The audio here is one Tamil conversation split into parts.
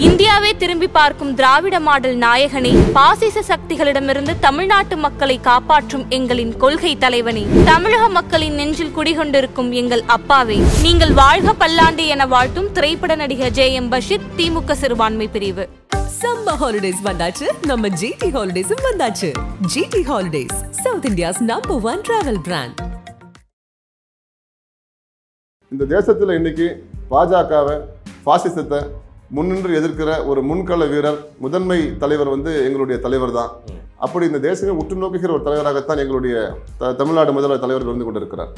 இந்தியாவே திரும்பி பார்க்கும் திராவிட மாடல் நாயகனே, பாசிச சக்திகளிடமிருந்து தமிழ்நாட்டு மக்களை காப்பாற்றும் எங்களின் கொள்கை தலைவனே, தமிழக மக்களின் நெஞ்சில் குடிகொண்டிருக்கும் எங்கள் அப்பாவே, நீங்கள் வாழ்க பல்லாண்டு என வாழ்த்தும் திரைப்பட நடிகர் ஜே.எம். பஷீர், திமுக சிறுபான்மை பிரிவு. சம்மர் ஹாலிடேஸ் வந்தாச்சு, நம்ம ஜிடி ஹாலிடேஸும் வந்தாச்சு. GT holidays, south India's number 1 travel brand. இந்த தேசத்துல இன்னைக்கு பாஜகவை, பாசிசத்தை முன்னின்று எதிர்க்கிற ஒரு முன்கள வீரர், முதன்மை தலைவர் எங்களுடைய தலைவர் தான். அப்படி இந்த தேசமே உற்று நோக்குகிற ஒரு தலைவராகத்தான் எங்களுடைய தமிழ்நாடு முதல்வர் தலைவர் இருந்து கொண்டிருக்கிறார்.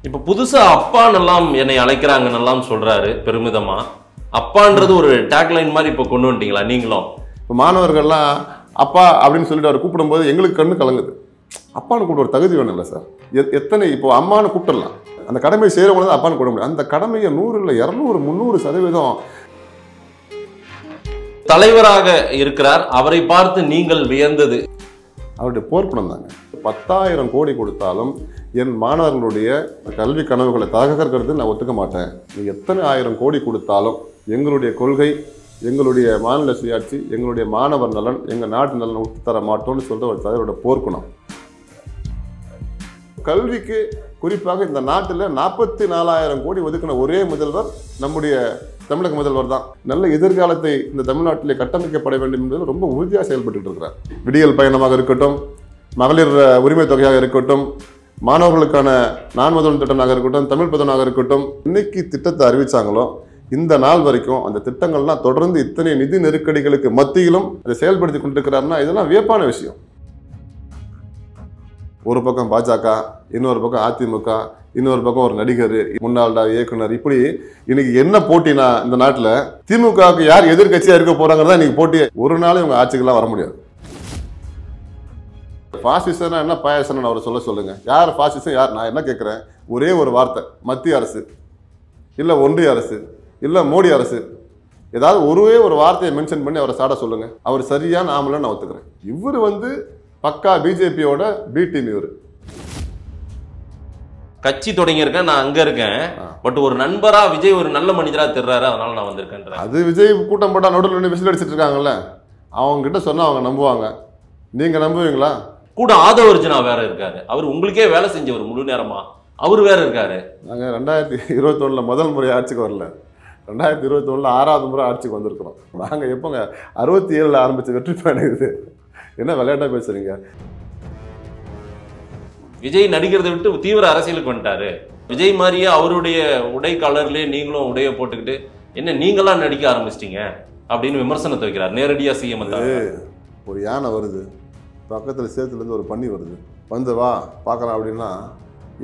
இப்ப புதுசா அப்பான்னெல்லாம் என்னை அழைக்கிறாங்கன்னெல்லாம் சொல்றாரு பெருமிதமா. அப்பான்றது ஒரு டேக்லைன் மாதிரி இப்ப கொண்டு வந்துட்டீங்களா நீங்களும்? இப்போ மாணவர்கள்லாம் அப்பா அப்படின்னு சொல்லிட்டு அவர் கூப்பிடும்போது எங்களுக்கு கண்ணு கலங்குது. அப்பான்னு கூப்பிட ஒரு தகுதி வேணும் இல்லை சார்? எத்தனை இப்போ அம்மானு கூப்பிடலாம், அந்த கடமை செய்கிறவங்க தான் அப்பான்னு கூப்பிட முடியும். அந்த கடமையை 100 இல்லை 200 300% தலைவராக இருக்கிறார். அவரை பார்த்து நீங்கள் வியந்தது? அவருடைய போர்க்குணம் தாங்க. 10,000 கோடி கொடுத்தாலும் என் மாணவர்களுடைய கல்வி கனவுகளை தகர்க்கிறது நான் ஒத்துக்க மாட்டேன். நீ எத்தனை 1000 கோடி கொடுத்தாலும் எங்களுடைய கொள்கை, எங்களுடைய மாநில சுயாட்சி, எங்களுடைய மாணவர் நலன், எங்கள் நாட்டு நலன் விட்டு தர மாட்டோம்னு சொல்கிற ஒரு தலைவரோட போர்க்குணம். கல்விக்கு குறிப்பாக இந்த நாட்டில் 44,000 கோடி ஒதுக்கின ஒரே முதல்வர் நம்முடைய தமிழக முதல்வர் தான். நல்ல எதிர்காலத்தை இந்த தமிழ்நாட்டிலே கட்டமைக்கப்பட வேண்டும் என்பதில் ரொம்ப உறுதியாக செயல்பட்டு இருக்கிறார். விடியல் பயணமாக இருக்கட்டும், மகளிர் உரிமை தொகையாக இருக்கட்டும், மாணவர்களுக்கான நான் முதல்வன் திட்டமாக இருக்கட்டும், தமிழ் புதனாக இருக்கட்டும், இன்னைக்கு திட்டத்தை அறிவிச்சாங்களோ இந்த நாள் வரைக்கும் அந்த திட்டங்கள்லாம் தொடர்ந்து இத்தனை நிதி நெருக்கடிகளுக்கு மத்தியிலும் அதை செயல்படுத்தி கொண்டிருக்கிறாருன்னா இதெல்லாம் வியப்பான விஷயம். ஒரு பக்கம் பாஜக, இன்னொரு பக்கம் அதிமுக, இன்னொரு பக்கம் ஒரு நடிகர், முன்னாள் இயக்குனர், இப்படி இன்னைக்கு என்ன போட்டினா இந்த நாட்டில் திமுகவுக்கு யார் எதிர்கட்சியா இருக்க போறாங்கிறதா இன்னைக்கு போட்டி. ஒரு நாளும் இவங்க ஆட்சிக்கெல்லாம் வர முடியாது. பாசிசனா என்ன, பாயசன் அவரை சொல்லுங்க. யார் பாசிசம், யார்? நான் என்ன கேட்கிறேன், ஒரே ஒரு வார்த்தை, மத்திய அரசு இல்ல ஒன்றிய அரசு இல்ல மோடி அரசு, ஏதாவது ஒரே ஒரு வார்த்தையை மென்ஷன் பண்ணி அவரை சாட சொல்லுங்க. அவர் சரியான ஆமலன்னு நான் ஒத்துக்கிறேன். இவர் பக்கா பிஜேபியோட பி டீம். இவர் கட்சி தொடங்கியிருக்கேன், நான் அங்க இருக்கேன். பட் ஒரு நண்பரா விஜய் ஒரு நல்ல மனிதரா தெரிறாரு, அதனால நான் வந்திருக்கேன். அது விஜய் கூட்டம் போட்டா நடுவில் விசில் அடிச்சிட்டு இருக்காங்கல்ல, அவங்க கிட்ட சொன்னா அவங்க நம்புவாங்க. நீங்க நம்புவீங்களா? கூட ஆதவர்ஜுனா வேற இருக்காரு, அவர் உங்களுக்கே வேலை செஞ்சவர் முழு நேரமா, அவர் வேற இருக்காரு. நாங்க 2021 முதல் முறை ஆட்சிக்கு வரல, 2021 6வது முறை ஆட்சிக்கு வந்திருக்கிறோம். நாங்க எப்போங்க 67 ஆரம்பிச்ச வெற்றி பயணம் இது. என்ன விளையாட்டா பேசுறீங்க? விஜய் நடிக்கிறதை விட்டு தீவிர அரசியலுக்கு வந்துட்டாரு. விஜய் மாதிரியே அவருடைய உடை கலர்லயே நீங்களும் உடைய போட்டுக்கிட்டு என்ன நீங்களாம் நடிக்க ஆரம்பிச்சிட்டீங்க அப்படின்னு விமர்சனத்தை வைக்கிறார் நேரடியா சிஎம். ஒரு யானை வருது, பக்கத்தில் சேத்துலேருந்து ஒரு பன்னி வருது, வந்து வா பார்க்கலாம் அப்படின்னா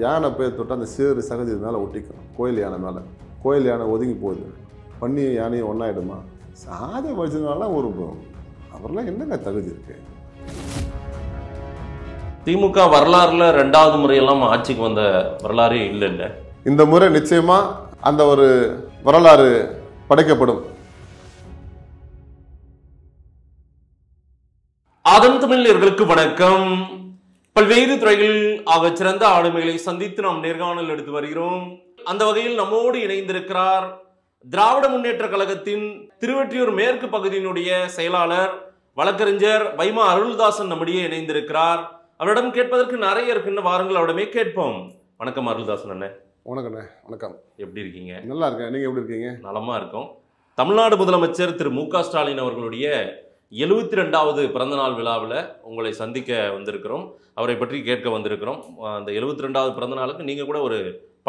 யானை போய் தொட்டு அந்த சேறு சகதி மேலே ஒட்டிக்கும். கோயில் யானை மேலே, கோயில் யானை ஒதுங்கி போகுது. பன்னி யானையும் ஒன்றாயிடுமா? சாதை வச்சதுனால ஒரு அவரெல்லாம் என்னங்க தகுதி இருக்கு? திமுக வரலாறுல 2வது முறையெல்லாம் ஆட்சிக்கு வந்த வரலாறே இல்லை. இந்த முறை நிச்சயமா அந்த ஒரு வரலாறு படைக்கப்படும். ஆதம் தமிழர்களுக்கு வணக்கம். பல்வேறு துறைகளில் ஆக சிறந்த ஆளுமைகளை சந்தித்து நாம் நேர்காணல் எடுத்து வருகிறோம். அந்த வகையில் நம்மோடு இணைந்திருக்கிறார் திராவிட முன்னேற்ற கழகத்தின் திருவெற்றியூர் மேற்கு பகுதியினுடைய செயலாளர் வழக்கறிஞர் வைமா அருள்தாசன் நம்முடைய இணைந்திருக்கிறார். அவரிடம் கேட்பதற்கு நிறைய இருக்குன்னு வாருங்கள், அவரிடமே கேட்போம். வணக்கம் அருள்தாசன் அண்ணே. வணக்கண்ணே. வணக்கம். எப்படி இருக்கீங்க? நல்லா இருக்கேன். நீங்க எப்படி இருக்கீங்க? நலமா இருக்கும். தமிழ்நாடு முதலமைச்சர் திரு மு.க. ஸ்டாலின் அவர்களுடைய 72வது பிறந்தநாள் விழாவில் உங்களை சந்திக்க வந்திருக்கிறோம். அவரை பற்றி கேட்க வந்திருக்கிறோம். அந்த 72வது பிறந்த நாளுக்கு நீங்கள் கூட ஒரு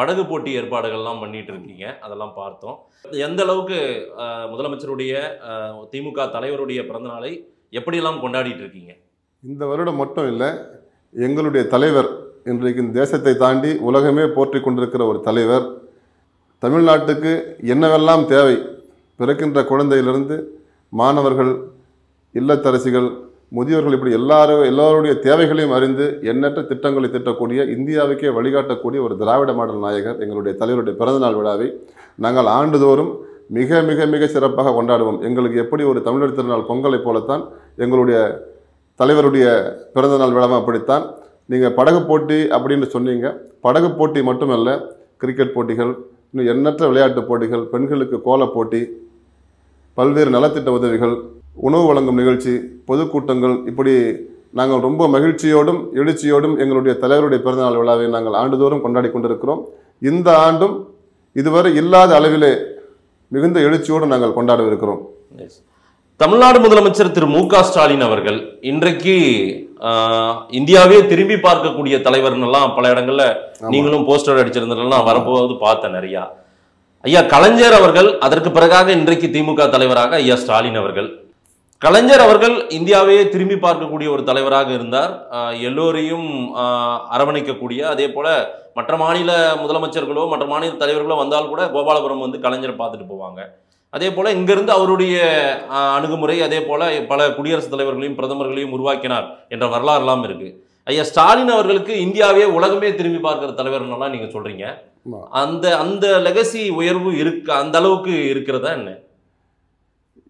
படகு போட்டி ஏற்பாடுகள்லாம் பண்ணிட்டு இருக்கீங்க, அதெல்லாம் பார்த்தோம். எந்த அளவுக்கு முதலமைச்சருடைய திமுக தலைவருடைய பிறந்தநாளை எப்படியெல்லாம் கொண்டாடிட்டு இருக்கீங்க? இந்த வருடம் மட்டும் இல்லை, எங்களுடைய தலைவர் இன்றைக்கு இந்த தேசத்தை தாண்டி உலகமே போற்றி கொண்டிருக்கிற ஒரு தலைவர். தமிழ்நாட்டுக்கு என்னவெல்லாம் தேவை, பிறக்கின்ற குழந்தையிலிருந்து மாணவர்கள், இல்லத்தரசிகள், முதியோர்கள், இப்படி எல்லாருடைய தேவைகளையும் அறிந்து எண்ணற்ற திட்டங்களை திட்டக்கூடிய, இந்தியாவுக்கே வழிகாட்டக்கூடிய ஒரு திராவிட மாடல் நாயகர் எங்களுடைய தலைவருடைய பிறந்தநாள் விழாவை நாங்கள் ஆண்டுதோறும் மிக மிக மிக சிறப்பாக கொண்டாடுவோம். எங்களுக்கு எப்படி ஒரு தமிழர் திருநாள் பொங்கலை போலத்தான் எங்களுடைய தலைவருடைய பிறந்தநாள் விழாவும் அப்படித்தான். நீங்கள் படகு போட்டி அப்படின்னு சொன்னீங்க. படகு போட்டி மட்டுமல்ல, கிரிக்கெட் போட்டிகள், இன்னும் எண்ணற்ற விளையாட்டுப் போட்டிகள், பெண்களுக்கு கோலப் போட்டி, பல்வேறு நலத்திட்ட உதவிகள், உணவு வழங்கும் நிகழ்ச்சி, பொதுக்கூட்டங்கள், இப்படி நாங்கள் ரொம்ப மகிழ்ச்சியோடும் எழுச்சியோடும் எங்களுடைய தலைவருடைய பிறந்தநாள் விழாவை நாங்கள் ஆண்டுதோறும் கொண்டாடி கொண்டிருக்கிறோம். இந்த ஆண்டும் இதுவரை இல்லாத அளவிலே மிகுந்த எழுச்சியோடு நாங்கள் கொண்டாடவிருக்கிறோம். தமிழ்நாடு முதலமைச்சர் திரு மு.க. ஸ்டாலின் அவர்கள் இன்றைக்கு இந்தியாவே திரும்பி பார்க்கக்கூடிய தலைவர்னெல்லாம் பல இடங்கள்ல நீங்களும் போஸ்டர் அடிச்சிருந்தெல்லாம் வரப்போது பார்த்தேன் நிறையா. ஐயா கலைஞர் அவர்கள், அதற்கு பிறகாக இன்றைக்கு திமுக தலைவராக ஐயா ஸ்டாலின் அவர்கள். கலைஞர் அவர்கள் இந்தியாவே திரும்பி பார்க்கக்கூடிய ஒரு தலைவராக இருந்தார். எல்லோரையும் அரவணைக்கக்கூடிய, அதே போல மற்ற மாநில முதலமைச்சர்களோ மற்ற மாநில தலைவர்களோ வந்தால் கூட கோபாலபுரம் வந்து கலைஞரை பார்த்துட்டு போவாங்க. அதே போல இங்கிருந்து அவருடைய அணுகுமுறை, அதே போல பல குடியரசுத் தலைவர்களையும் பிரதமர்களையும் உருவாக்கினார் என்ற வரலாறுலாம் இருக்கு. ஐயா ஸ்டாலின் அவர்களுக்கு இந்தியாவே உலகமே திரும்பி பார்க்கிற தலைவர்லாம் நீங்க சொல்றீங்க. அந்த அந்த லெகசி உயர்வு இருக்கு, அந்த அளவுக்கு இருக்கிறதா என்ன?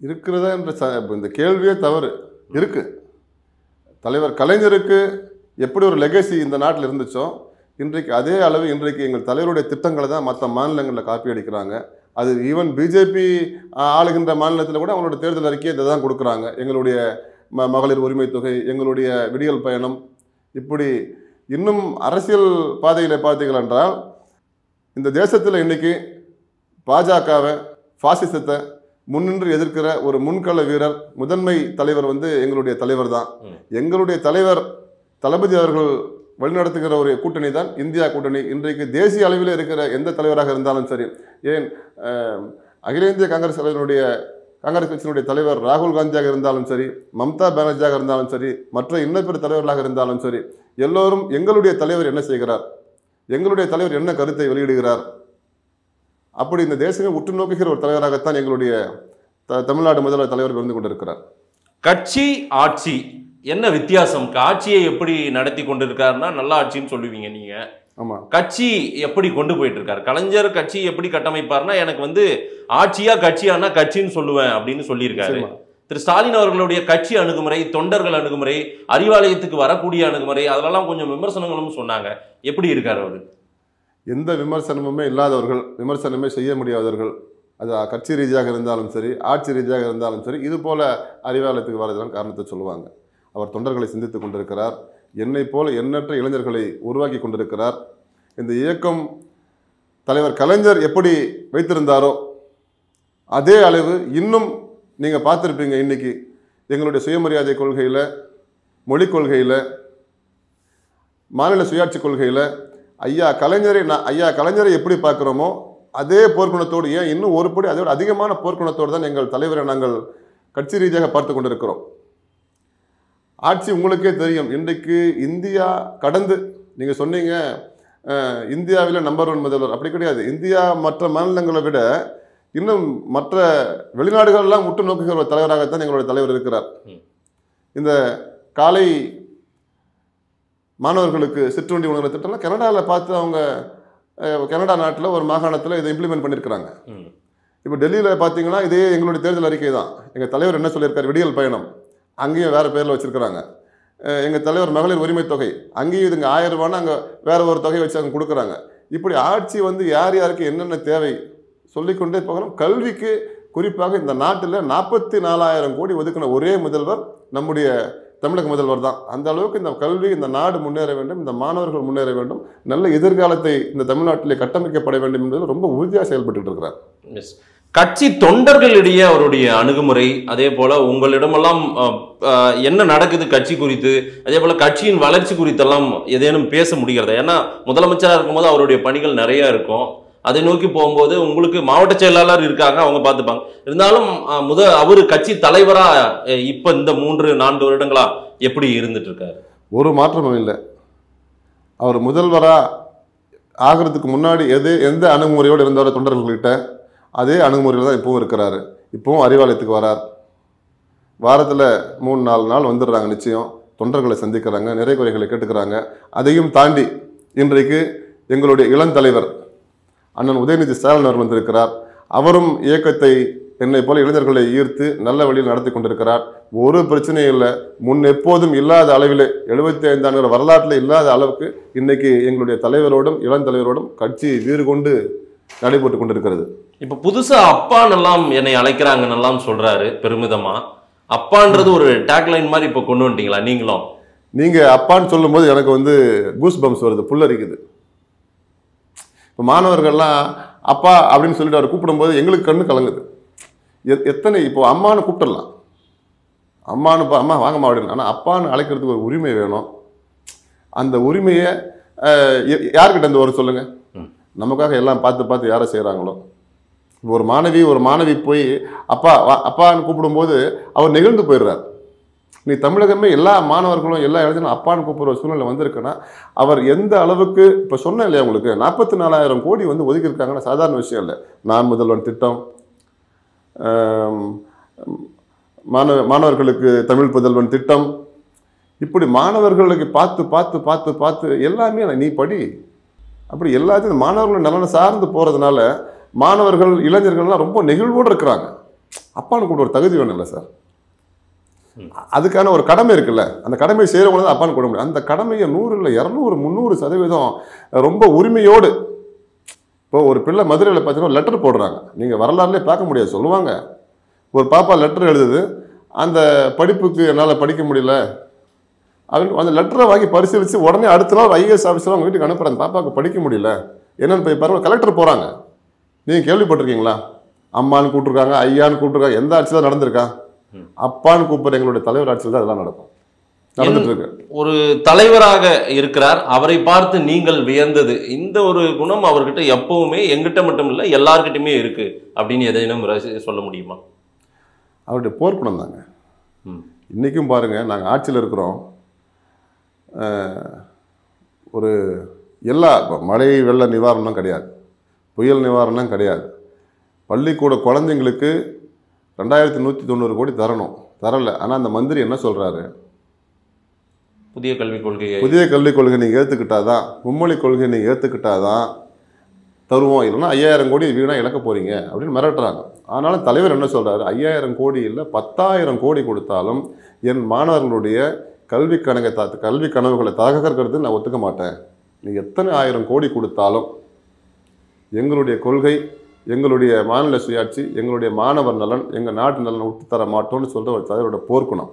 இருக்கிறதா என்ற இந்த கேள்வியே தவறு. இருக்கு. தலைவர் கலைஞருக்கு எப்படி ஒரு லெகசி இந்த நாட்டில் இருந்துச்சோ இன்றைக்கு அதே அளவு இன்றைக்கு எங்கள் தலைவருடைய திட்டங்களை தான் மற்ற மாநிலங்களில் காப்பி அடிக்கிறாங்க. அது ஈவன் பிஜேபி ஆளுகின்ற மாநிலத்தில் கூட அவங்களோட தேர்தல் அறிக்கையை இதை தான் கொடுக்குறாங்க. எங்களுடைய மகளிர் உரிமை தொகை, எங்களுடைய விடியல் பயணம், இப்படி இன்னும் அரசியல் பாதையில் பார்த்தீர்கள் என்றால் இந்த தேசத்தில் இன்றைக்கி பாஜகவை, பாசிசத்தை முன்னின்று எதிர்க்கிற ஒரு முன்கள வீரர், முதன்மை தலைவர் வந்து எங்களுடைய தலைவர் தான். எங்களுடைய தலைவர் தளபதி அவர்கள் வழிநடத்துகிற ஒரு கூட்டணி தான் இந்தியா கூட்டணி. இன்றைக்கு தேசிய அளவில் இருக்கிற எந்த தலைவராக இருந்தாலும் சரி, ஏன் அகில இந்திய காங்கிரஸ் கட்சியினுடைய தலைவர் ராகுல் காந்தியாக இருந்தாலும் சரி, மம்தா பானர்ஜியாக இருந்தாலும் சரி, மற்ற இன்னபிற தலைவர்களாக இருந்தாலும் சரி, எல்லோரும் எங்களுடைய தலைவர் என்ன செய்கிறார், எங்களுடைய தலைவர் என்ன கருத்தை வெளியிடுகிறார், அப்படி இந்த தேசமே உற்று நோக்குகிற ஒரு தலைவராகத்தான் எங்களுடைய தமிழ்நாடு முதல்வர் தலைவர் இருந்து கொண்டிருக்கிறார். கட்சி ஆட்சி என்ன வித்தியாசம்? ஆட்சியை எப்படி நடத்தி கொண்டிருக்காருன்னா நல்ல ஆட்சின்னு சொல்லுவீங்க நீங்க. ஆமா. கட்சி எப்படி கொண்டு போயிட்டு இருக்காரு? கலைஞர் கட்சி எப்படி கட்டமைப்பார்னா எனக்கு வந்து ஆட்சியா கட்சியானா கட்சின்னு சொல்லுவேன் அப்படின்னு சொல்லியிருக்காரு. திரு ஸ்டாலின் அவர்களுடைய கட்சி அணுகுமுறை, தொண்டர்கள் அணுகுமுறை, அறிவாலயத்துக்கு வரக்கூடிய அணுகுமுறை, அதெல்லாம் கொஞ்சம் விமர்சனங்களும் சொன்னாங்க. எப்படி இருக்காரு அவரு? எந்த விமர்சனமுமே இல்லாதவர்கள், விமர்சனமே செய்ய முடியாதவர்கள், அது கட்சி ரீதியாக இருந்தாலும் சரி, ஆட்சி ரீதியாக இருந்தாலும் சரி, இது போல அறிவாலயத்துக்கு வரதுதான் காரணத்தை சொல்லுவாங்க. அவர் தொண்டர்களை சிந்தித்துக் கொண்டிருக்கிறார். என்னை போல எண்ணற்ற இளைஞர்களை உருவாக்கி கொண்டிருக்கிறார். இந்த இயக்கம் தலைவர் கலைஞர் எப்படி வைத்திருந்தாரோ அதே அளவு இன்னும் நீங்கள் பார்த்துருப்பீங்க. இன்னைக்கு எங்களுடைய சுயமரியாதை கொள்கையில், மொழிக் கொள்கையில், மாநில சுயாட்சி கொள்கையில் ஐயா கலைஞரை எப்படி பார்க்குறோமோ அதே போர்க்குணத்தோடு, ஏன் இன்னும் ஒரு படி அதோட அதிகமான போர்க்குணத்தோடு தான் எங்கள் தலைவரை நாங்கள் கட்சி ரீதியாக பார்த்து கொண்டிருக்கிறோம். ஆட்சி உங்களுக்கே தெரியும். இன்றைக்கு இந்தியா கடந்து, நீங்கள் சொன்னீங்க இந்தியாவில் நம்பர் 1 முதல்வர், அப்படி கிடையாது. இந்தியா மற்ற மாநிலங்களை விட இன்னும் மற்ற வெளிநாடுகளெல்லாம் உற்று நோக்குகிற ஒரு தலைவராகத்தான் எங்களுடைய தலைவர் இருக்கிறார். இந்த காலை மாணவர்களுக்கு சிற்றுண்டி உணவு திட்டம்லாம் கனடாவில் பார்த்து அவங்க கனடா நாட்டில் ஒரு மாகாணத்தில் இதை இம்ப்ளிமெண்ட் பண்ணியிருக்கிறாங்க. இப்போ டெல்லியில் பார்த்தீங்கன்னா இதே எங்களுடைய தேர்தல் அறிக்கை தான். எங்கள் தலைவர் என்ன சொல்லியிருக்காரு, விடியல் பயணம், அங்கேயும் வேறு பேரில் வச்சுருக்கிறாங்க. எங்கள் தலைவர் மகளிர் உரிமை தொகை, அங்கேயும் இதுங்க 1000 ரூபான்னு அங்கே வேறு ஒரு தொகை வச்சு அங்கே கொடுக்குறாங்க. இப்படி ஆட்சி வந்து யார் யாருக்கு என்னென்ன தேவை சொல்லிக்கொண்டே போகிறோம். கல்விக்கு குறிப்பாக இந்த நாட்டில் 44,000 கோடி ஒதுக்கின ஒரே முதல்வர் நம்முடைய தமிழக முதல்வர் தான். அந்த அளவுக்கு இந்த கல்வி, இந்த நாடு முன்னேற வேண்டும், இந்த மாணவர்கள் முன்னேற வேண்டும், நல்ல எதிர்காலத்தை இந்த தமிழ்நாட்டிலே கட்டமைக்கப்பட வேண்டும் என்பது ரொம்ப உறுதியாக செயல்பட்டு இருக்கிறார். கட்சி தொண்டர்களிடையே அவருடைய அணுகுமுறை, அதே போல உங்களிடமெல்லாம் என்ன நடக்குது கட்சி குறித்து, அதே போல கட்சியின் வளர்ச்சி குறித்தெல்லாம் ஏதேனும் பேச முடிகிறதா? ஏன்னா முதலமைச்சராக இருக்கும்போது அவருடைய பணிகள் நிறைய இருக்கும். அதை நோக்கி போகும்போது உங்களுக்கு மாவட்ட செயலாளர் இருக்காங்க, அவங்க பார்த்துப்பாங்க. இருந்தாலும் அவரு கட்சி தலைவரா இப்ப இந்த 3-4 வருடங்களா எப்படி இருந்துட்டு இருக்காரு? ஒரு மாற்றமும் இல்லை. அவர் முதல்வரா ஆகிறதுக்கு முன்னாடி எந்த அணுகுமுறையோடு இருந்தாரோ தொண்டர்கள்கிட்ட அதே அணுகுமுறையில் தான் இப்பவும் இருக்கிறாரு. இப்பவும் அறிவாலயத்துக்கு வரார். வாரத்தில் 3-4 நாள் வந்துடுறாங்க. நிச்சயம் தொண்டர்களை சந்திக்கிறாங்க, நிறை குறைகளை கேட்டுக்கிறாங்க. அதையும் தாண்டி இன்றைக்கு எங்களுடைய இளந்தலைவர் அண்ணன் உதயநிதி ஸ்டாலின் அவர் வந்திருக்கிறார். அவரும் இயக்கத்தை என்னை போல இளைஞர்களை ஈர்த்து நல்ல வழியில் நடத்தி கொண்டிருக்கிறார். ஒரு பிரச்சனையும் இல்லை. முன் எப்போதும் இல்லாத அளவில் 75 ஆண்டுகள் வரலாற்றில் இல்லாத அளவுக்கு இன்னைக்கு எங்களுடைய தலைவரோடும் இளந்தலைவரோடும் கட்சி வீறு கொண்டு நடைபெற்று கொண்டிருக்கிறது. இப்ப புதுசா அப்பான்னெல்லாம் என்னை அழைக்கிறாங்கன்னெல்லாம் சொல்றாரு பெருமிதமா. அப்பான்றது ஒரு டேக்லைன் மாதிரி இப்ப கொண்டு வந்துட்டீங்களா நீங்களும்? நீங்க அப்பான்னு சொல்லும் போது எனக்கு வந்து கூஸ் பம்ப்ஸ் வருது, புல்லரிக்குது. இப்போ மாணவர்கள்லாம் அப்பா அப்படின்னு சொல்லிட்டு அவர் கூப்பிடும்போது எங்களுக்கு கண்ணு கலங்குது. எத்தனை இப்போ அம்மானு கூப்பிட்டுடலாம், அம்மானு அம்மா வாங்கம்மா அப்படின்னு. ஆனால் அப்பான்னு அழைக்கிறதுக்கு ஒரு உரிமை வேணும். அந்த உரிமையை யார்கிட்ட இருந்து வரும் சொல்லுங்க? நமக்காக எல்லாம் பார்த்து பார்த்து யாரை செய்கிறாங்களோ. இப்போ ஒரு மாணவி போய் அப்பா அப்பான்னு கூப்பிடும்போது அவர் நெகிழ்ந்து போயிடுறார். நீ தமிழகமே எல்லா மாணவர்களும் எல்லா இடத்துலையும் அப்பான்னு கூப்பிடுற சூழ்நிலை வந்திருக்குன்னா அவர் எந்த அளவுக்கு, இப்போ சொன்னேன் இல்லையா உங்களுக்கு, 44,000 கோடி வந்து ஒதுக்கியிருக்காங்கன்னா சாதாரண விஷயம் இல்லை. நான் முதல்வன் திட்டம், மாணவர்களுக்கு தமிழ் புதல்வன் திட்டம், இப்படி மாணவர்களுக்கு பார்த்து பார்த்து பார்த்து பார்த்து எல்லாமே நீ படி அப்படி எல்லாத்தையும் மாணவர்கள் நலனை சார்ந்து போகிறதுனால மாணவர்கள் இளைஞர்கள்லாம் ரொம்ப நெகிழ்வோடு இருக்கிறாங்க. அப்பான்னு கூட ஒரு தகுதி வேணும் இல்லை சார்? அதுக்கான ஒரு கடமை இருக்குல்ல, அந்த கடமை செய்கிறவங்க தான் அப்பான்னு கூட முடியும். அந்த கடமையை 100 இல்லை 200 300% ரொம்ப உரிமையோடு. இப்போ ஒரு பிள்ளை மதுரையில் பார்த்தீங்கன்னா லெட்டர் போடுறாங்க, நீங்கள் வரலாறுலேயே பார்க்க முடியாது. சொல்லுவாங்க ஒரு பாப்பா லெட்டர் எழுதுது, அந்த படிப்புக்கு என்னால் படிக்க முடியல அப்படின்னு அந்த லெட்டரை வாங்கி பரிசீலித்து உடனே அடுத்த நாள் ஐஏஎஸ் ஆஃபீஸர் அவங்க வீட்டுக்கு அனுப்புகிறாங்க. பாப்பாவுக்கு படிக்க முடியல என்னன்னு போய் பாருங்கள், கலெக்டர் போகிறாங்க. நீங்கள் கேள்விப்பட்டிருக்கீங்களா? அம்மான்னு கூப்பிட்டுருக்காங்க, ஐயான்னு கூப்பிட்டுருக்காங்க. எந்த ஆட்சி தான் நடந்திருக்கா? அப்பான்னு கூப்பிட்ற எங்களுடைய தலைவர் ஆட்சியில் தான் அதெல்லாம் நடந்துட்டு இருக்கு. ஒரு தலைவராக இருக்கிறார், அவரை பார்த்து நீங்கள் வியந்தது இந்த ஒரு குணம் அவர்கிட்ட எப்பவுமே எங்கிட்ட மட்டும் இல்லை எல்லார்கிட்டயுமே இருக்கு அப்படின்னு எதையும் சொல்ல முடியுமா? அவருடைய போர்க்குணம் தாங்க. இன்றைக்கும் பாருங்கள், நாங்கள் ஆட்சியில் இருக்கிறோம். ஒரு எல்லா மழை வெள்ள நிவாரணம் கிடையாது, புயல் நிவாரணம் கிடையாது. பள்ளிக்கூட குழந்தைங்களுக்கு 2190 கோடி தரணும், தரலை. ஆனால் அந்த மந்திரி என்ன சொல்கிறாரு? புதிய கல்விக் கொள்கை நீங்கள் ஏற்றுக்கிட்டாதான், மும்மொழி கொள்கை நீங்கள் ஏற்றுக்கிட்டாதான் தருவோம், இல்லைன்னா 5000 கோடி வீணாக இழக்க போகிறீங்க அப்படின்னு மிரட்டுறாங்க. ஆனாலும் தலைவர் என்ன சொல்கிறாரு? 5000 கோடி இல்லை 10,000 கோடி கொடுத்தாலும் என் மாணவர்களுடைய கல்வி கனவுகளை தகர்க்கிறது நான் ஒத்துக்க மாட்டேன். நீங்கள் எத்தனை 1000 கோடி கொடுத்தாலும் எங்களுடைய கொள்கை, எங்களுடைய மாநில சுயாட்சி, எங்களுடைய மாணவர் நலன், எங்கள் நாட்டு நலனை விட்டு தர மாட்டோம்னு சொல்கிற ஒரு தலைவரோட போர்க்குணம்.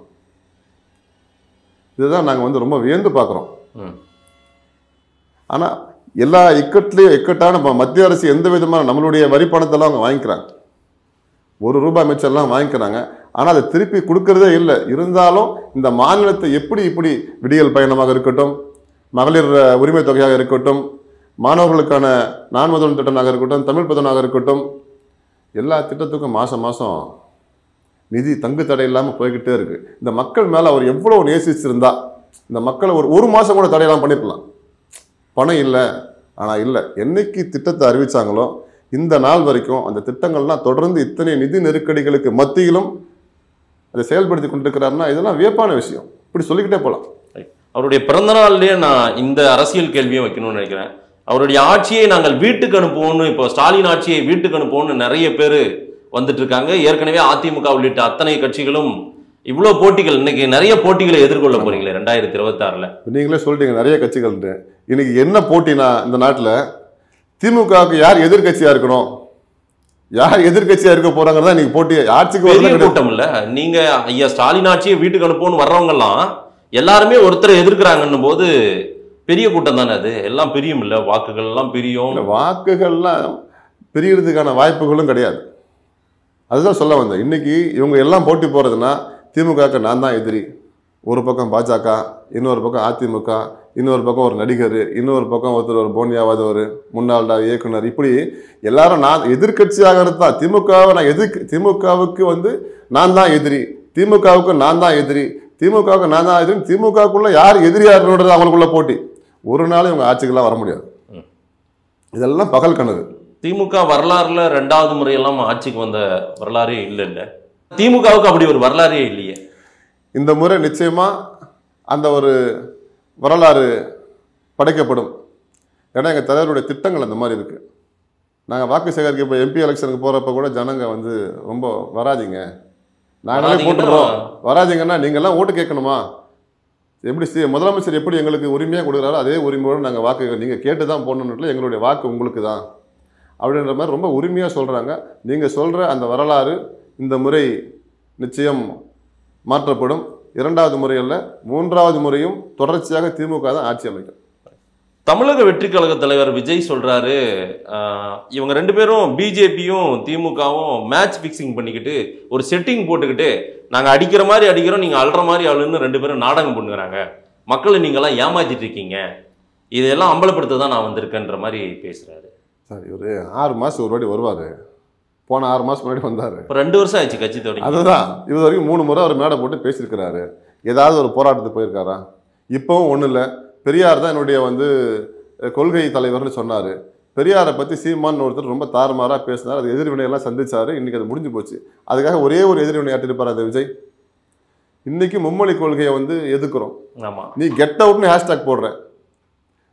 இதுதான் நாங்கள் வந்து ரொம்ப வியந்து பார்க்குறோம். ஆனால் எல்லா இக்கட்டான மத்திய அரசு எந்த விதமான நம்மளுடைய வரி பணத்தெல்லாம் அவங்க வாங்கிக்கிறாங்க, ₹1 மிச்சம்லாம் வாங்கிக்கிறாங்க. ஆனால் அதை திருப்பி கொடுக்கறதே இல்லை. இருந்தாலும் இந்த மாநிலத்தை இப்படி விடியல் பயணமாக இருக்கட்டும், மகளிர் உரிமை தொகையாக இருக்கட்டும், மாணவர்களுக்கான நான் முதல்வன் திட்டமாக இருக்கட்டும், தமிழ் புதனாக இருக்கட்டும், எல்லா திட்டத்துக்கும் மாதம் நிதி தங்கு தடை இல்லாமல் போய்கிட்டே இருக்குது. இந்த மக்கள் மேலே அவர் எவ்வளோ நேசிச்சிருந்தா இந்த மக்களை ஒரு மாதம் கூட தடையெல்லாம் பண்ணிருக்கலாம். பணம் இல்லை, ஆனால் இல்லை, என்னைக்கு திட்டத்தை அறிவித்தாங்களோ இந்த நாள் வரைக்கும் அந்த திட்டங்கள்லாம் தொடர்ந்து இத்தனை நிதி நெருக்கடிகளுக்கு மத்தியிலும் அதை செயல்படுத்தி கொண்டிருக்கிறாருன்னா இதெல்லாம் வியப்பான விஷயம். இப்படி சொல்லிக்கிட்டே போகலாம். அவருடைய பிறந்த நாள்லேயே நான் இந்த அரசியல் கேள்வியை வைக்கணும்னு நினைக்கிறேன். அவருடைய ஆட்சியை நாங்கள் வீட்டுக்கு அனுப்புவோம்னு, இப்போ ஸ்டாலின் ஆட்சியை வீட்டுக்கு அனுப்புவோம்னு நிறைய பேர் வந்துட்டு இருக்காங்க. ஏற்கனவே அதிமுக உள்ளிட்ட அத்தனை கட்சிகளும் இவ்வளோ போட்டிகள், இன்னைக்கு நிறைய போட்டிகளை எதிர்கொள்ள போறீங்களே 2026. நீங்களே சொல்லிட்டீங்க நிறைய கட்சிகள். இன்னைக்கு என்ன போட்டினா இந்த நாட்டில் திமுகவுக்கு யார் எதிர்கட்சியா இருக்கணும், யார் எதிர்கட்சியா இருக்க போறாங்கிறதா இன்னைக்கு போட்டி. ஆட்சிக்கு பெரிய கூட்டம் இல்ல, நீங்க ஐயா ஸ்டாலின் ஆட்சியை வீட்டுக்கு அனுப்புவோம்னு வர்றவங்க எல்லாம் எல்லாருமே ஒருத்தர் எதிர்க்கிறாங்கன்னும் போது பெரிய கூட்டம் தானே அது. எல்லாம் பிரியும் இல்ல, வாக்குகள் எல்லாம் பிரியும். வாக்குகள்லாம் பிரியறதுக்கான வாய்ப்புகளும் கிடையாது. அதுதான் சொல்ல வந்தேன். இன்னைக்கு இவங்க எல்லாம் போட்டி போறதுன்னா திமுகவுக்கு நான் தான் எதிரி, ஒரு பக்கம் பாஜக, இன்னொரு பக்கம் அதிமுக, இன்னொரு பக்கம் ஒரு நடிகர், இன்னொரு பக்கம் ஒருத்தர் ஒரு போனியாவது ஒரு முன்னாள் இயக்குனர், இப்படி எல்லாரும் நான் எதிர்கட்சியாக இருந்தா திமுகவை நான் திமுகவுக்கு வந்து நான் தான் எதிரி, திமுகவுக்கு நான் தான் எதிரி, திமுகவுக்கு நான் தான் எதிரி, திமுகவுக்குள்ள யார் எதிரியாருன்றது அவங்களுக்குள்ள போட்டி. ஒரு நாள் இவங்க ஆட்சிக்கெல்லாம் வர முடியாது. இதெல்லாம் பகல் கனவு. திமுக வரலாறுல 2வது முறையெல்லாம் ஆட்சிக்கு வந்த வரலாறே இல்லை. திமுகவுக்கு அப்படி ஒரு வரலாறே இல்லையே. இந்த முறை நிச்சயமா அந்த ஒரு வரலாறு படைக்கப்படும். ஏன்னா எங்கள் தலைவருடைய திட்டங்கள் அந்த மாதிரி இருக்குது. நாங்கள் வாக்கு சேகரிக்க இப்போ எம்பி எலெக்ஷனுக்கு போகிறப்ப கூட ஜனங்க வந்து ரொம்ப வராதிங்க, நாங்களே போட்டுறோம், வராதிங்கன்னா நீங்கள்லாம் ஓட்டு கேட்கணுமா, எப்படி முதலமைச்சர் எப்படி எங்களுக்கு உரிமையாக கொடுக்குறாரோ அதே உரிமையோடு நாங்கள் வாக்கு நீங்கள் கேட்டு தான் போடணுன்னு, எங்களுடைய வாக்கு உங்களுக்கு தான். அப்படின்ற மாதிரி ரொம்ப உரிமையாக சொல்கிறாங்க. நீங்கள் சொல்கிற அந்த வரலாறு இந்த முறை நிச்சயம் மாற்றப்படும். 2வது முறையில் 3வது முறையும் தொடர்ச்சியாக திமுக தான் ஆட்சி அமைக்கும். தமிழக வெற்றி கழக தலைவர் விஜய் சொல்றாரு, இவங்க 2 பேரும் பிஜேபியும் திமுகவும் மேட்ச் ஃபிக்ஸிங் பண்ணிக்கிட்டு ஒரு செட்டிங் போட்டுக்கிட்டு நாங்கள் அடிக்கிற மாதிரி அடிக்கிறோம், நீங்கள் அல்ற மாதிரி அழுன்னு 2 பேரும் நாடகம் பண்ணுறாங்க, மக்களை நீங்கள்லாம் ஏமாத்திட்டு இருக்கீங்க, இதெல்லாம் அம்பலப்படுத்த தான் நான் வந்திருக்கேன்ற மாதிரி பேசுறாரு. சார் இவர் 6 மாதம் ஒரு வாட்டி வருவார். போன 6 மாதம் முன்னாடி வந்தார். இப்போ 2 வருஷம் ஆயிடுச்சு கட்சி தொடங்கி. அதுதான் இது வரைக்கும் 3 முறை அவர் மேடை போட்டு பேசியிருக்கிறாரு. ஏதாவது ஒரு போராட்டத்துக்கு போயிருக்காரா? இப்போவும் ஒன்றும் இல்லை. பெரியார் தான் என்னுடைய கொள்கை தலைவர்னு சொன்னார். பெரியாரை பற்றி சீமான் ஒருத்தர் ரொம்ப தாறுமாறாக பேசினார். அது எதிர்வினையெல்லாம் சந்திச்சார். இன்றைக்கி அது முடிஞ்சு போச்சு. அதுக்காக ஒரே ஒரு எதிர்வினை ஆட்டிருப்பார் அந்த விஜய். இன்றைக்கி மும்மொழி கொள்கையை எதுக்குறோம். ஆமாம், நீ கெட் அவுட்னு ஹேஷ்டாக் போடுறேன்.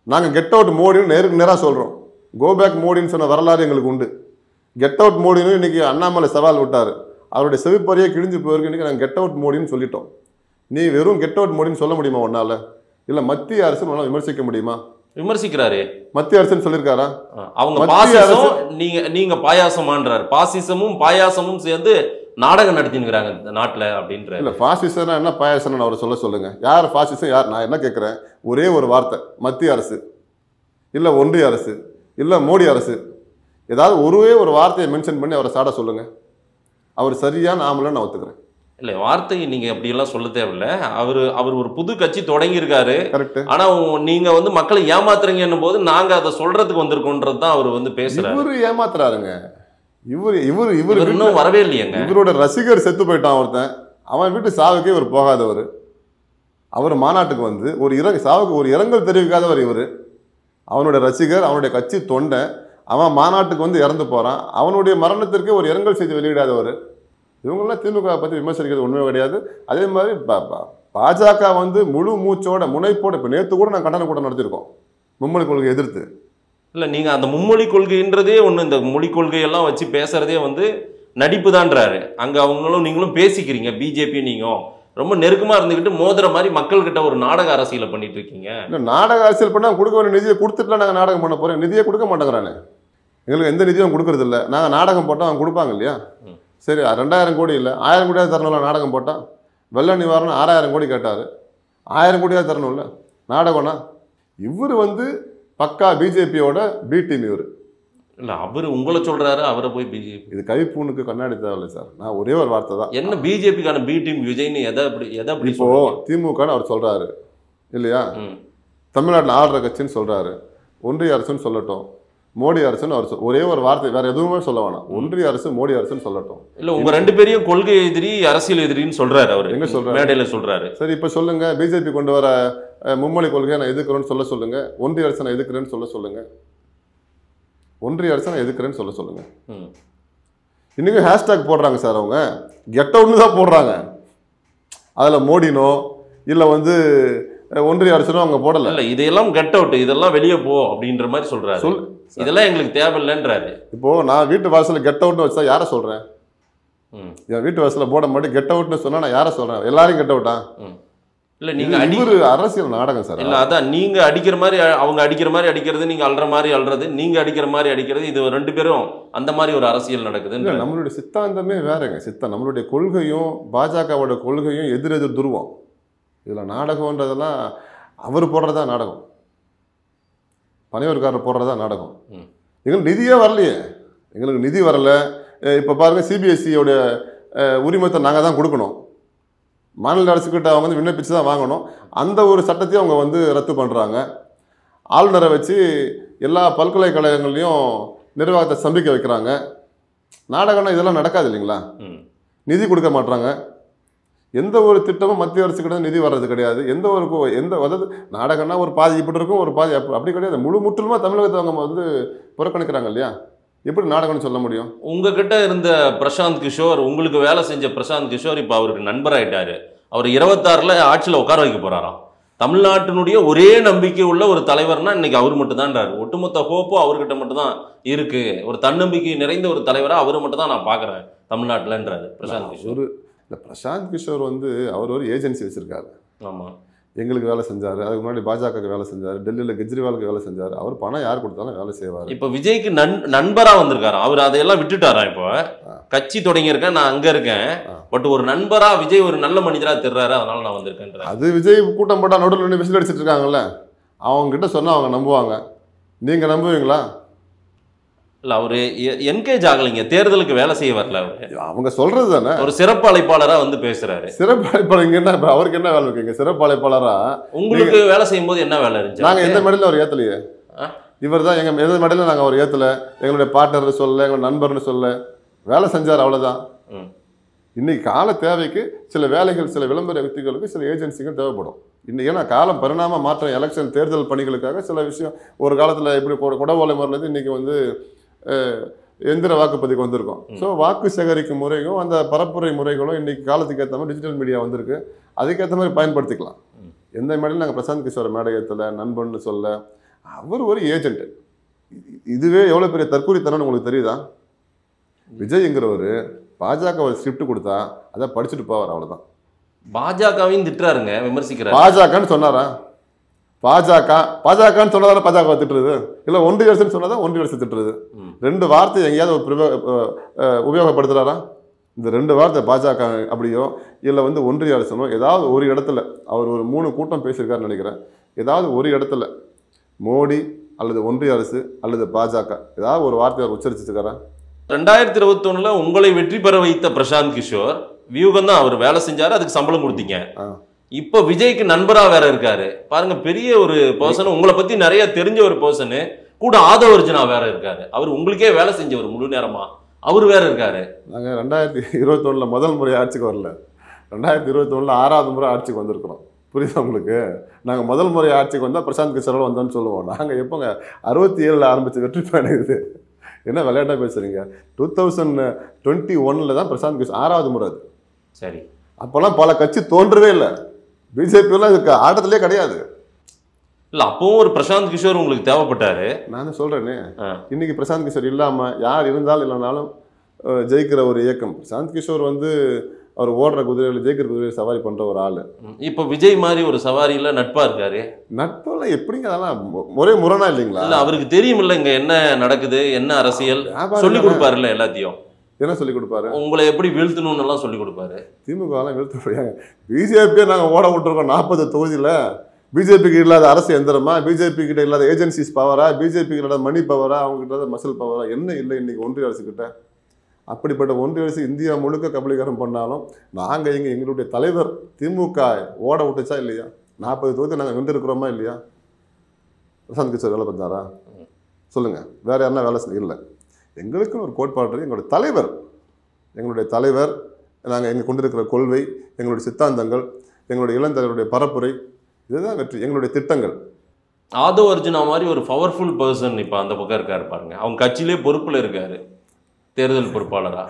நாங்கள் கெட் அவுட் மோடின்னு நேருக்கு நேராக சொல்கிறோம். கோ பேக் மோடின்னு சொன்ன வரலாறு எங்களுக்கு உண்டு. கெட் அவுட் மோடின்னு இன்றைக்கி அண்ணாமலை சவால் விட்டார். அவருடைய செவிப்பறியே கிழிஞ்சு போயிருக்கு. இன்றைக்கி நாங்கள் கெட் அவுட் மோடின்னு சொல்லிட்டோம். நீ வெறும் கெட் அவுட் மோடின்னு சொல்ல முடியுமா உன்னால்? இல்லை மத்திய அரசு உன்னால் விமர்சிக்க முடியுமா? விமர்சிக்கிறாரு. மத்திய அரசுன்னு சொல்லியிருக்காரா? அவங்க பாசிசம் நீங்க பாயாசமான்றாரு. பாசிசமும் பாயாசமும் சேர்ந்து நாடகம் நடத்தினுக்கிறாங்க இந்த நாட்டில் அப்படின்ற. இல்லை பாசிசம்னா என்ன பாயாசம்னு அவரை சொல்லுங்க. யார் பாசிசம் யார்? நான் என்ன கேட்குறேன், ஒரே ஒரு வார்த்தை, மத்திய அரசு இல்லை ஒன்றிய அரசு இல்லை மோடி அரசு, ஏதாவது ஒரே ஒரு வார்த்தையை மென்ஷன் பண்ணி அவரை சாட சொல்லுங்க. அவர் சரியான ஆமலன்னு நான் ஒத்துக்கிறேன். இல்லை வார்த்தையை நீங்க அப்படியெல்லாம் சொல்ல தேவையில்லை. அவர் ஒரு புது கட்சி தொடங்கியிருக்காரு. கரெக்ட். ஆனா நீங்க மக்களை ஏமாத்துறீங்கன்னும் போது நாங்க அதை சொல்றதுக்கு வந்திருக்கோன்றது தான் அவர் பேசுறாரு. இவரு ஏமாத்துறாருங்க. இவர் இன்னும் வரவே இல்லையங்க. இவரோட ரசிகர் செத்து போயிட்டான் ஒருத்தன். அவன் வீட்டு சாவுக்கே இவர் போகாதவர். அவர் மாநாட்டுக்கு ஒரு சாவுக்கு ஒரு இரங்கல் தெரிவிக்காதவர் இவர். அவனுடைய ரசிகர், அவனுடைய கட்சி தொண்டை, அவன் மாநாட்டுக்கு இறந்து போறான். அவனுடைய மரணத்திற்கு ஒரு இரங்கல் செய்தி வெளியிடாதவர். இவங்கெல்லாம் திமுக பற்றி விமர்சிக்கிறது உண்மை கிடையாது. அதே மாதிரி பாஜக முழு மூச்சோட முனைப்போட இப்போ நேற்று கூட நான் கண்டன கூட்டம் நடத்தியிருக்கோம் மும்மொழி கொள்கை எதிர்த்து. இல்லை நீங்கள் அந்த மும்மொழி கொள்கைன்றதே இந்த மொழி கொள்கையெல்லாம் வச்சு பேசுறதே நடிப்பு தான்றாரு. அங்கே அவங்களும் நீங்களும் பேசிக்கிறீங்க. பிஜேபி நீங்கள் ரொம்ப நெருக்கமாக இருந்துக்கிட்டு மோதுற மாதிரி மக்கள்கிட்ட ஒரு நாடக அரசியலை பண்ணிட்டு இருக்கீங்க. இல்லை நாடக அரசியல் பண்ணால் கொடுக்க வேண்டிய நிதியை கொடுத்துட்டுலாம் நாங்கள் நாடகம் பண்ண போகிறோம். நிதியை கொடுக்க மாட்டேங்கிறானே. எங்களுக்கு எந்த நிதியும் கொடுக்கறது இல்லை. நாங்கள் நாடகம் போட்டால் அவங்க கொடுப்பாங்க இல்லையா? சரி 2000 கோடி இல்லை 1000 கோடியாக தரணும்ல நாடகம் போட்டால். வெள்ள நிவாரணம் 6000 கோடி கேட்டார். 1000 கோடியாக தரணும்ல நாடகம்னா. இவர் பக்கா பிஜேபியோட பி டீம். இவர் இல்லை அவர் உங்களை சொல்றாரு, அவரை போய் பிஜேபி. இது கைப்பூனுக்கு கண்ணாடி தேவையில்லை சார். நான் ஒரே ஒரு வார்த்தை தான். என்ன பிஜேபிக்கான பி டீம் விஜய்னு எதை அப்படி இப்போ திமுகன்னு அவர் சொல்றாரு இல்லையா? தமிழ்நாட்டில் ஆடுற கட்சின்னு சொல்றாரு. ஒன்றிய அரசுன்னு சொல்லட்டும், மோடி அரசுன்னு அவர் ஒரே ஒரு வார்த்தை, வேற எதுவுமே சொல்ல வேணாம். ஒன்றிய அரசு மோடி அரசுன்னு சொல்லட்டும். இல்ல உங்க 2 பேரையும் கொள்கை எதிரி அரசியல் எதிரின்னு சொல்றாரு அவர். எங்க சொல்றாரு? மேடையில சொல்றாரு. சரி இப்ப சொல்லுங்க, பிஜேபி கொண்டு வர மும்மொழி கொள்கையை நான் எதிர்க்கிறேன்னு சொல்ல சொல்லுங்க. ஒன்றிய அரசு நான் எதிர்க்கிறேன்னு சொல்ல சொல்லுங்க. ஒன்றிய அரசு நான் எதிர்க்கிறேன்னு சொல்ல சொல்லுங்க. இன்னைக்கு ஹேஷ்டாக் போடுறாங்க சார். அவங்க கெட் அவுட்னு தான் போடுறாங்க. அதுல மோடினோ இல்ல ஒன்றிய அரசுனோ அவங்க போடல. இல்ல இதெல்லாம் கெட் அவுட், இதெல்லாம் வெளியே போ அப்படின்ற மாதிரி சொல்றாரு. இதெல்லாம் எங்களுக்கு தேவையில்லைன்றாரு. இப்போ நான் வீட்டு வாசல கெட் அவுட்னு வச்சா யாரை சொல்றேன்? என் வீட்டு வாசல போட மாட்டேன் கெட் அவுட்னு சொன்னா நான் யாரை சொல்றேன்? எல்லாரையும் கெட் அவுட்டா? இல்ல நீங்க ஒரு அரசியல் நாடகம் சார். இல்ல அதான் நீங்க அடிக்கிற மாதிரி அவங்க அடிக்கிற மாதிரி அடிக்கிறது, நீங்க அல்ற மாதிரி அல்றது, நீங்க அடிக்கிற மாதிரி அடிக்கிறது, இது 2 பேரும் அந்த மாதிரி ஒரு அரசியல் நடக்குது. நம்மளுடைய சித்தாந்தமே வேறங்க. நம்மளுடைய கொள்கையும் பாஜகவோட கொள்கையும் எதிர் துருவம். இதுல நாடகம்ன்றதெல்லாம் அவர் போடுறதா நாடகம், பனையூர்காரர் போடுறதா நாடகம். எங்களுக்கு நிதியே வரலையே. எங்களுக்கு நிதி வரல. இப்போ பாருங்க, சிபிஎஸ்சியோட உரிமத்தை நாங்கள் தான் கொடுக்கணும். மாநில அரசுக்கிட்ட அவங்க விண்ணப்பிச்சு தான் வாங்கணும். அந்த ஒரு சட்டத்தையும் அவங்க ரத்து பண்ணுறாங்க. ஆளுநரை வச்சு எல்லா பல்கலைக்கழகங்களையும் நிர்வாகத்தை சம்பிக்க வைக்கிறாங்க. நாடகம்னா இதெல்லாம் நடக்காது இல்லைங்களா? நிதி கொடுக்க மாட்டாங்க. எந்த ஒரு திட்டமும் மத்திய அரசுக்கிட்ட நிதி வர்றது கிடையாது. அதாவது நாடகம்னா ஒரு பாதி இப்படி இருக்கும், ஒரு பாதி அப்படி கிடையாது. முற்றிலுமா தமிழகத்தை அவங்க புறக்கணிக்கிறாங்க இல்லையா? எப்படி நாடகம்னு சொல்ல முடியும்? உங்ககிட்ட இருந்த பிரசாந்த் கிஷோர், உங்களுக்கு வேலை செஞ்ச பிரசாந்த் கிஷோர் இப்போ அவருக்கு நண்பராயிட்டாரு. அவர் 26ல் ஆட்சியில் உட்கார வைக்க போறாராம். தமிழ்நாட்டினுடைய ஒரே நம்பிக்கை உள்ள ஒரு தலைவர்னா இன்னைக்கு அவர் மட்டும் தான்றாரு. ஒட்டுமொத்த ஹோப்போ அவர்கிட்ட மட்டும் தான் இருக்கு. ஒரு தன்னம்பிக்கை நிறைந்த ஒரு தலைவரா அவரை மட்டும் தான் நான் பார்க்குறேன் தமிழ்நாட்டிலன்றாரு பிரசாந்த் கிஷோர். பிரசாந்த் கிஷோர் அவர் ஒரு ஏஜென்சி வச்சிருக்காரு. ஆமாம். எங்களுக்கு வேலை செஞ்சார், அதுக்கு முன்னாடி பாஜகவுக்கு வேலை செஞ்சார், டெல்லியில் கெஜ்ரிவாலுக்கு வேலை செஞ்சார். அவர் பணம் யார் கொடுத்தாலும் வேலை செய்வார். இப்போ விஜய்க்கு நண்பரா வந்திருக்காரு, அவர் அதையெல்லாம் விட்டுட்டாரா? இப்போ கட்சி தொடங்கியிருக்கேன், நான் அங்க இருக்கேன், பட் ஒரு நண்பரா விஜய் ஒரு நல்ல மனிதரா தெரிறாரு, அதனால நான் வந்திருக்கேன். அது விஜய் கூட்டம் போட்டா நடுவில் விசில் அடிச்சிட்டு இருக்காங்கல்ல, அவங்க கிட்ட சொன்னா அவங்க நம்புவாங்க. நீங்க நம்புவீங்களா? இல்ல, அவரு என்கேஜ் ஆகலைங்க, தேர்தலுக்கு வேலை செய்ய வரல. அவரு அவங்க சொல்றது தானே. ஒரு சிறப்பு அழைப்பாளரா வந்து பேசுறாரு. சிறப்பு அழைப்பாளர் என்ன, அவருக்கு என்ன வேலை இருக்குங்க? சிறப்பு அழைப்பாளரா உங்களுக்கு வேலை செய்யும் போது என்ன வேலை இருந்துச்சு? நாங்க எந்த மேடையில அவர் ஏத்தலையே. இவர் தான் எங்க எந்த மேடையில நாங்க அவர் ஏத்தல. எங்களுடைய பார்ட்னர் சொல்ல, எங்களோட நண்பர்னு சொல்ல, வேலை செஞ்சார், அவ்வளவுதான். இன்னைக்கு கால தேவைக்கு சில வேலைகள், சில விளம்பர யுக்திகளுக்கு சில ஏஜென்சிகள் தேவைப்படும். இன்னைக்கு ஏன்னா காலம் பரிணாம மாற்றம், எலெக்ஷன் தேர்தல் பணிகளுக்காக சில விஷயம் ஒரு காலத்தில் எப்படி குடவோலை முறையிலேருந்து இன்னைக்கு வந்து எந்திர வாக்குப்பதிவுக்கு வந்திருக்கோம். ஸோ வாக்கு சேகரிக்கும் முறைகளும் அந்த பரப்புரை முறைகளும் இன்னைக்கு காலத்துக்கு ஏற்ற மாதிரி டிஜிட்டல் மீடியா வந்திருக்கு. அதுக்கேற்ற மாதிரி பயன்படுத்திக்கலாம். எந்த மேடையில் நாங்கள் பிரசாந்த் கிஷோர் மேடை ஏற்றலை, நண்பன்னு சொல்ல, அவர் ஒரு ஏஜென்ட். இதுவே எவ்வளோ பெரிய தற்கூரித்தனம்னு உங்களுக்கு தெரியுதா? விஜய்ங்கிறவர் பாஜக ஒரு ஸ்கிரிப்ட் கொடுத்தா அதை படிச்சுட்டு போவார், அவ்வளோதான். பாஜகவையும் திட்டுறாருங்க, விமர்சிக்கிறார். பாஜகன்னு சொன்னாரா? பாஜகன்னு சொன்னதால பாஜக திட்டுறது, இல்லை ஒன்றிய அரசுன்னு சொன்னதான் ஒன்றிய அரசு திட்டுறது. ரெண்டு வார்த்தை எங்கேயாவது உபயோகப்படுத்துறாரா? இந்த ரெண்டு வார்த்தை பாஜக அப்படியோ இல்லை வந்து ஒன்றிய அரசனோ ஏதாவது ஒரு இடத்துல, அவர் ஒரு 3 கூட்டம் பேசியிருக்காருன்னு நினைக்கிறேன், ஏதாவது ஒரு இடத்துல மோடி அல்லது ஒன்றிய அரசு அல்லது பாஜக ஏதாவது ஒரு வார்த்தை அவர் உச்சரிச்சிருக்காரா? 2021 உங்களை வெற்றி பெற வைத்த பிரசாந்த் கிஷோர் வியூகம் தான் அவர் வேலை செஞ்சாரு, அதுக்கு சம்பளம் கொடுத்தீங்க. இப்போ விஜய்க்கு நண்பரா வேற இருக்காரு பாருங்க, பெரிய ஒரு பர்சன், உங்களை பத்தி நிறைய தெரிஞ்ச ஒரு பர்சனு கூட. ஆதவர்ஜுனா வேற இருக்காரு, அவர் உங்களுக்கே வேலை செஞ்சவர் முழு நேரமா, அவர் வேற இருக்காரு. நாங்கள் 2021 முதல் முறை ஆட்சிக்கு வரல, 2021 6வது முறை ஆட்சிக்கு வந்திருக்கிறோம். புரியுதா உங்களுக்கு? நாங்கள் முதல் முறை ஆட்சிக்கு வந்தால் பிரசாந்த் கிஷோரோட வந்தோம்னு சொல்லுவோம். நாங்கள் எப்போங்க 67 ஆரம்பிச்ச வெற்றி பயணம் இது. என்ன விளையாட்டா பேசுறீங்க? 2021 தான் பிரசாந்த் கிஷோர் 6வது முறை. அது சரி, அப்போல்லாம் பல கட்சி தோன்றவே இல்லை, பிஜேபியெல்லாம் இதுக்கு ஆட்டத்திலே கிடையாது. இல்லை, அப்பவும் ஒரு பிரசாந்த் கிஷோர் உங்களுக்கு தேவைப்பட்டாரு. நான் சொல்றேனே, இன்னைக்கு பிரசாந்த் கிஷோர் இல்லாம யார் இருந்தாலும் இல்லைனாலும் ஜெயிக்கிற ஒரு இயக்கம். பிரசாந்த் கிஷோர் வந்து அவர் ஓடுற குதிரையில் ஜெயிக்கிற குதிரையை சவாரி பண்ற ஒரு ஆளு. இப்போ விஜய் மாதிரி ஒரு சவாரியில நட்பா இருக்காரு. நட்பெல்லாம் எப்படிங்க? அதெல்லாம் ஒரே முரணா இல்லைங்களா? இல்ல, அவருக்கு தெரியும் இல்ல இங்க என்ன நடக்குது, என்ன அரசியல் சொல்லி கொடுப்பாருல்ல, எல்லாத்தையும் என்ன சொல்லி கொடுப்பாரு? உங்களை எப்படி வீழ்த்தணும்னு எல்லாம் சொல்லி கொடுப்பாரு. திமுக எல்லாம் வீழ்த்த முடியாது. பிஜேபியை நாங்க ஓட விட்டுருக்கோம் 40 தொகுதியில. பிஜேபிக்கு இல்லாத அரசு எந்திரமா, பிஜேபி கிட்ட இல்லாத ஏஜென்சிஸ் பவரா, பிஜேபி இல்லாத மணி பவரா, அவங்க கிட்ட மசில் பவரா, என்ன இல்லை இன்னைக்கு ஒன்றிய அரசு கிட்ட? அப்படிப்பட்ட ஒன்றிய அரசு இந்தியா முழுக்க கபலீகரம் பண்ணாலும் நாங்கள் எங்களுடைய தலைவர் திமுக ஓட விட்டுச்சா இல்லையா? 40 தொகுதி நாங்கள் வென்றிருக்கிறோமா இல்லையா? பிரசாந்த் கிஷோர் வேலை பண்ணாரா? சொல்லுங்க, வேற யாருன்னா வேலை இல்லை. எங்களுக்குன்னு ஒரு கோட்பாடு, எங்களுடைய தலைவர், நாங்கள் எங்கள் கொண்டிருக்கிற கொள்கை, எங்களுடைய சித்தாந்தங்கள், எங்களுடைய இளந்தலைவருடைய பரப்புரை, இதுதான் வெற்றி. எங்களுடைய திட்டங்கள். ஆதவ் அர்ஜுனா மாதிரி ஒரு பவர்ஃபுல் பர்சன் இப்போ அந்த பக்கம் இருக்காரு பாருங்க, அவங்க கட்சியிலே பொறுப்பில் இருக்காரு, தேர்தல் பொறுப்பாளரா.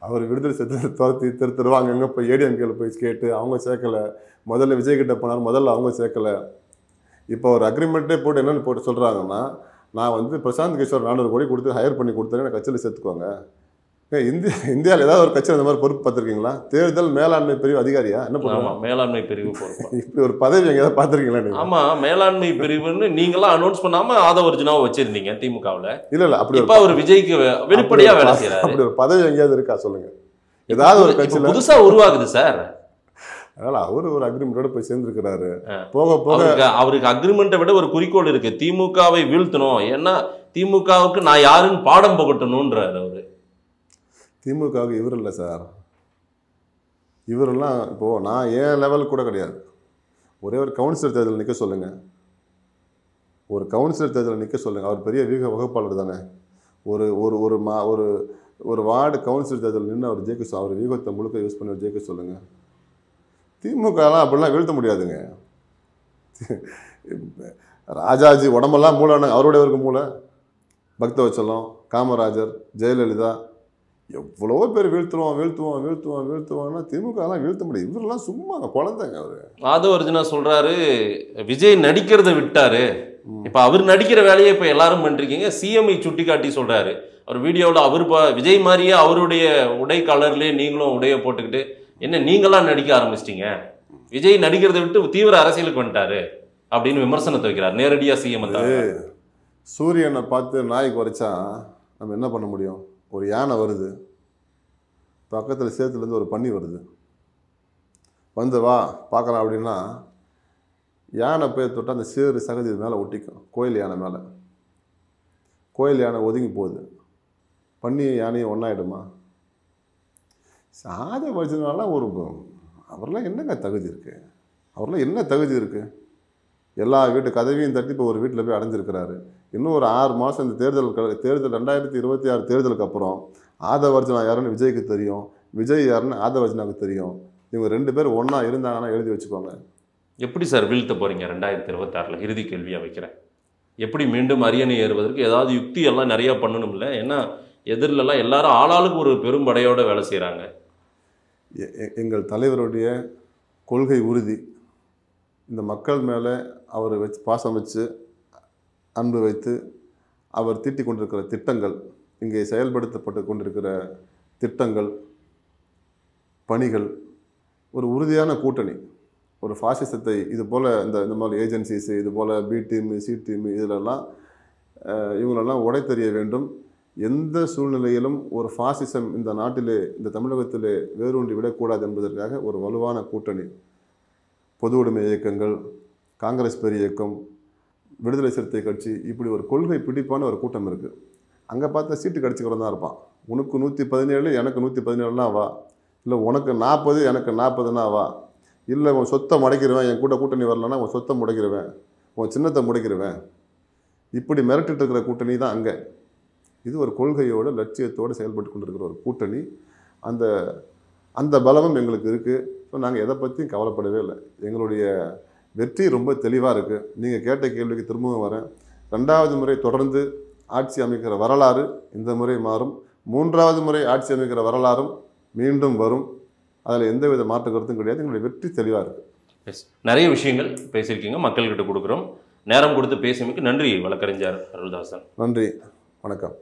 அவர் விடுதலை சேர்த்து துரத்தி தருவாங்க, எங்கே போய் ஏடிஎம்கேல போய் கேட்டு அவங்க சேர்க்கலை. முதல்ல விஜய் கிட்ட போனார், முதல்ல அவங்க சேர்க்கலை. இப்போ ஒரு அக்ரிமெண்ட்டே போட்டு என்னென்னு போட்டு சொல்கிறாங்கன்னா, நான் வந்து பிரசாந்த் கிஷோர் 400 கோடி கொடுத்து ஹையர் பண்ணி கொடுத்தேன்னு கட்சியில் சேர்த்துக்குவாங்க. இந்தியாவில் ஏதாவது ஒரு கட்சியில் இந்த மாதிரி பொறுப்பு பார்த்துருக்கீங்களா? தேர்தல் மேலாண்மை பிரிவு அதிகாரியா என்ன பண்ணுவாங்க? மேலாண்மை பிரிவு பொறுப்பு. இப்படி ஒரு பதவி எங்கேயாவது பார்த்துருக்கீங்களா? ஆமா, மேலாண்மை பிரிவுன்னு நீங்களாம் அனௌன்ஸ் பண்ணாம ஆதவ் அர்ஜுனாவை வச்சிருந்தீங்க திமுகவில். இல்ல அப்படி இப்ப அவர் விஜய்க்கு வெளிப்படையா வேலை செய்யறாரு. அப்படி ஒரு பதவி எங்கேயாவது இருக்கா சொல்லுங்க? ஏதாவது ஒரு கட்சியில புதுசா உருவாகுது சார். அதனால அவரு ஒரு அக்ரிமெண்டோட போய் சேர்ந்துருக்கிறாரு. போக போக அவருக்கு அக்ரிமெண்ட்டை விட ஒரு குறிக்கோள் இருக்கு, திமுகவை வீழ்த்தணும். ஏன்னா திமுகவுக்கு நான் யாருன்னு பாடம் புகட்டணும்ன்றாரு அவரு. திமுகவுக்கு இவர் இல்லை சார், இவரெல்லாம் இப்போது நான் ஏன் லெவல் கூட கிடையாது. ஒரே ஒரு கவுன்சிலர் தேர்தலில் நிற்க சொல்லுங்கள், ஒரு கவுன்சிலர் தேர்தலில் நிற்க சொல்லுங்கள். அவர் பெரிய வகுப்பாளர் தானே. ஒரு ஒரு ஒரு மா ஒரு ஒரு வார்டு கவுன்சிலர் தேர்தல் நின்று அவர் ஜெயிக்க, அவர் வியூகத்தை முழுக்க யூஸ் பண்ணி ஜெயிக்க சொல்லுங்கள். திமுகலாம் அப்படிலாம் வீழ்த்த முடியாதுங்க. ராஜாஜி உடம்பெல்லாம் மூளைனாங்க, அவருடையவருக்கு மூளை. பக்தவச்சலம், காமராஜர், ஜெயலலிதா, எவ்வளோ பேர் வீழ்த்துவான்னா திமுகலாம் வீழ்த்த முடியும். இவரெல்லாம் சும்மா குழந்தைங்க. அவர் ஆதவ் அர்ஜுனா சொல்றாரு விஜய் நடிக்கிறத விட்டாரு, இப்ப அவர் நடிக்கிற வேலையை இப்ப எல்லாரும் பண்றீங்க. சிஎம்ஐ சுட்டி காட்டி சொல்றாரு அவர் வீடியோவில், அவர் விஜய் மாதிரியே அவருடைய உடை கலர்லேயே நீங்களும் உடைய போட்டுக்கிட்டு என்ன நீங்களாம் நடிக்க ஆரம்பிச்சிட்டீங்க. விஜய் நடிக்கிறதை விட்டு தீவிர அரசியலுக்கு வந்துட்டாரு அப்படின்னு விமர்சனத்தை வைக்கிறார். நேரடியா சிஎம் சூரியனை பார்த்து நாய் குறைச்சா நம்ம என்ன பண்ண முடியும்? ஒரு யானை வருது, பக்கத்தில் சேத்துலேருந்து ஒரு பன்னி வருது, வந்து வா பார்க்கலாம் அப்படின்னா யானை போய் தொட்டால் அந்த சேறு சகதி மேலே ஒட்டிக்கும். கோயில் யானை மேலே, கோயில் யானை ஒதுங்கி போகுது, பன்னியும் யானையும் ஒன்றாயிடுமா? சாதை வச்சதுனால ஒரு அவரெல்லாம் என்னங்க தகுதி இருக்குது? அவரெல்லாம் என்ன தகுதி இருக்குது? எல்லா வீட்டு கதவையும் தட்டி இப்போ ஒரு வீட்டில் போய் அடைஞ்சிருக்கிறாரு. இன்னும் ஒரு 6 மாதம் இந்த தேர்தல் 2026 தேர்தலுக்கு அப்புறம் ஆதவர்ஜனா யாருன்னு விஜய்க்கு தெரியும், விஜய் யாருன்னு ஆதவர்ஜனாவுக்கு தெரியும். இவங்க 2 பேர் ஒன்றா இருந்தாங்கன்னா எழுதி வச்சுக்கோங்க. எப்படி சார் வீழ்த்த போகிறீங்க 2026? இறுதி கேள்வியாக வைக்கிறேன். எப்படி மீண்டும் அரியணை ஏறுவதற்கு ஏதாவது யுக்தி எல்லாம் நிறையா பண்ணணும்ல? ஏன்னா எதிரிலலாம் எல்லாரும் ஆளாளுக்கு ஒரு பெரும் படையோட வேலை செய்கிறாங்க. எங்கள் தலைவருடைய கொள்கை உறுதி, இந்த மக்கள் மேலே அவர் வச்சு பாசம் வச்சு அன்பு வைத்து அவர் தீட்டி கொண்டிருக்கிற திட்டங்கள், இங்கே செயல்படுத்தப்பட்டு கொண்டிருக்கிற திட்டங்கள், பணிகள், ஒரு உறுதியான கூட்டணி. ஒரு ஃபாசிசத்தை இது போல் இந்த மாதிரி ஏஜென்சிஸு, இது போல் பி டீமு சி டீமு இதிலெல்லாம் இவங்களெல்லாம் உடைத்தெறிய வேண்டும். எந்த சூழ்நிலையிலும் ஒரு ஃபாசிசம் இந்த நாட்டிலே, இந்த தமிழகத்திலே வேரூன்றி விடக்கூடாது என்பதற்காக ஒரு வலுவான கூட்டணி. பொது உடைமை இயக்கங்கள், காங்கிரஸ் பெரிய இயக்கம், விடுதலை சிறுத்தை கட்சி, இப்படி ஒரு கொள்கை பிடிப்பான ஒரு கூட்டம் இருக்குது. அங்கே பார்த்தா சீட்டு கடிச்சிக்கிறவன் தான் இருப்பான். உனக்கு 117 எனக்கு 117னா வா, இல்லை உனக்கு 40 எனக்கு 40னா வா, இல்லை உன் சொத்தை முடைக்கிறவன், என் கூட்டணி வரலன்னா உன் சொத்தை முடைக்கிறவன், உன் சின்னத்தை முடைக்கிறவன், இப்படி மிரட்டிட்டு இருக்கிற கூட்டணி தான் அங்கே. இது ஒரு கொள்கையோடு லட்சியத்தோடு செயல்பட்டு கொண்டிருக்கிற ஒரு கூட்டணி. அந்த பலமும் எங்களுக்கு இருக்குது. ஸோ நாங்கள் எதை பற்றியும் கவலைப்படவே இல்லை. எங்களுடைய வெற்றி ரொம்ப தெளிவாக இருக்குது. நீங்கள் கேட்ட கேள்விக்கு திரும்பவும் வரேன். 2வது முறை தொடர்ந்து ஆட்சி அமைக்கிற வரலாறு இந்த முறை மாறும். 3வது முறை ஆட்சி அமைக்கிற வரலாறும் மீண்டும் வரும். அதில் எந்தவித மாற்று கருத்தும் கிடையாது. எங்களுடைய வெற்றி தெளிவாக இருக்குது. நிறைய விஷயங்கள் பேசியிருக்கீங்க, மக்கள்கிட்ட கொடுக்குறோம். நேரம் கொடுத்து பேசியமைக்கு நன்றி வழக்கறிஞர் அருள்தாசன். நன்றி, வணக்கம்.